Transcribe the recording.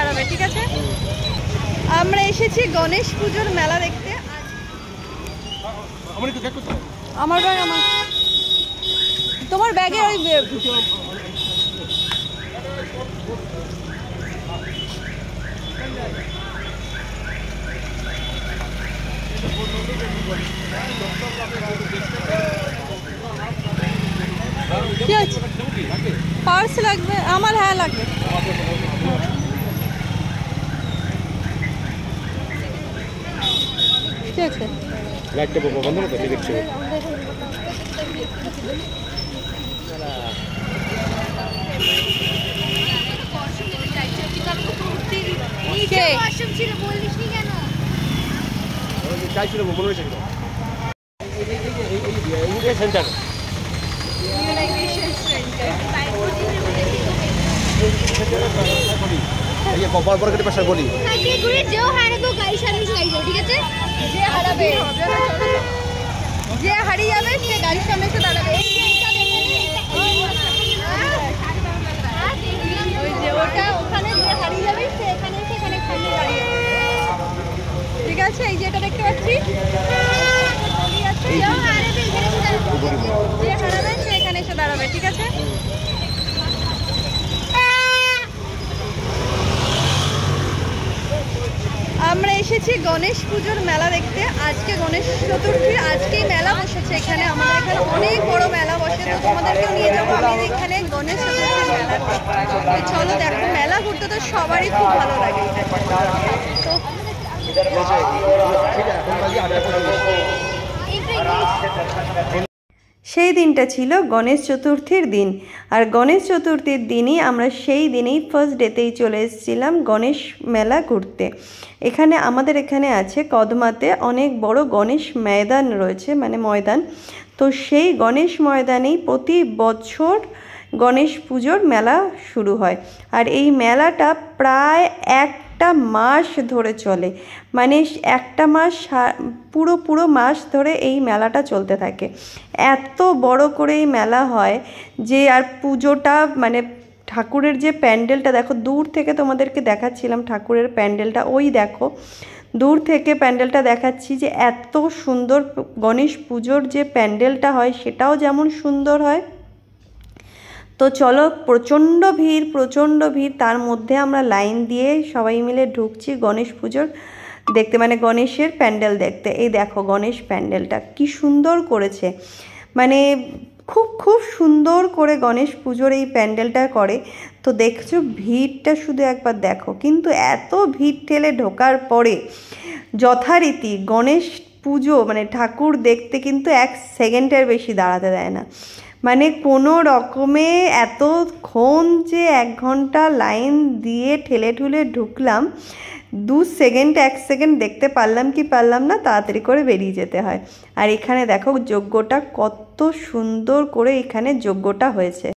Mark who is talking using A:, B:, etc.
A: দাঁড়াবে, ঠিক আছে? আমরা এসেছি গণেশ পুজোর মেলা দেখতে। আমার ব্যাগ, তোমার ব্যাগে ওই কি আছে? পার্স লাগবে আমার? হ্যাঁ লাগবে। ঠিক আছে,
B: লাইটটা বন্ধ করতে দেখছি। সেন্টার বলি
A: যে হারিয়ে যাবে সে গাড়ির সামনে এসে দাঁড়াবে। ওটা ওখানে যে হারিয়ে যাবে সে এখানে এসে এখানে দাঁড়িয়ে যাবে, ঠিক আছে? এই যে এটা দেখতে পাচ্ছি, যে হারাবে সে এখানে এসে দাঁড়াবে, ঠিক আছে? আমরা এসেছি গণেশ পুজোর মেলা দেখতে। আজকে গণেশ চতুর্থীর, আজকেই মেলা বসেছে এখানে। আমাদের এখানে অনেক বড় মেলা বসে, তো তোমাদেরকেও নিয়ে যাবো আমি এখানে গণেশ চতুর্থীর মেলা। চলো দেখো, মেলা ঘুরতে তো সবারই খুব ভালো লাগে। তো সেই দিনটা ছিল গণেশ চতুর্থীর দিন, আর গণেশ চতুর্থীর দিনই আমরা সেই দিনেই ফার্স্ট ডেতেই চলে এসেছিলাম গণেশ মেলা ঘুরতে। এখানে আমাদের এখানে আছে কদমাতে অনেক বড় গণেশ ময়দান রয়েছে, মানে ময়দান। তো সেই গণেশ ময়দানেই প্রতি বছর গণেশ পুজোর মেলা শুরু হয়, আর এই মেলাটা প্রায় একটা মাস ধরে চলে। মানে একটা মাস, পুরো মাস ধরে এই মেলাটা চলতে থাকে। এত বড় করে এই মেলা হয় যে, আর পুজোটা মানে ঠাকুরের যে প্যান্ডেলটা দেখো, দূর থেকে তোমাদেরকে দেখাচ্ছিলাম ঠাকুরের প্যান্ডেলটা, ওই দেখো দূর থেকে প্যান্ডেলটা দেখাচ্ছি, যে এত সুন্দর গণেশ পুজোর যে প্যান্ডেলটা হয় সেটাও যেমন সুন্দর হয়। তো চলো, প্রচণ্ড ভিড়, তার মধ্যে আমরা লাইন দিয়ে সবাই মিলে ঢুকছি গণেশ পুজোর দেখতে, মানে গণেশের প্যান্ডেল দেখতে। এই দেখো গণেশ প্যান্ডেলটা কি সুন্দর করেছে, মানে খুব সুন্দর করে গণেশ পুজোর এই প্যান্ডেলটা করে। তো দেখছো ভিড়টা শুধু একবার দেখো, কিন্তু এত ভিড় ঠেলে ঢোকার পরে যথারীতি গণেশ পুজো মানে ঠাকুর দেখতে কিন্তু 1 সেকেন্ডের বেশি দাঁড়াতে দেয় না। মানে কোনো রকমে এতক্ষণ যে 1 ঘন্টা লাইন দিয়ে ঠেলে ঠুলে ঢুকলাম, 2 সেকেন্ড 1 সেকেন্ড দেখতে পারলাম কি পারলাম না, তাড়াতাড়ি করে বেরিয়ে যেতে হয়। আর এখানে দেখো যজ্ঞটা কত সুন্দর করে এখানে যজ্ঞটা হয়েছে।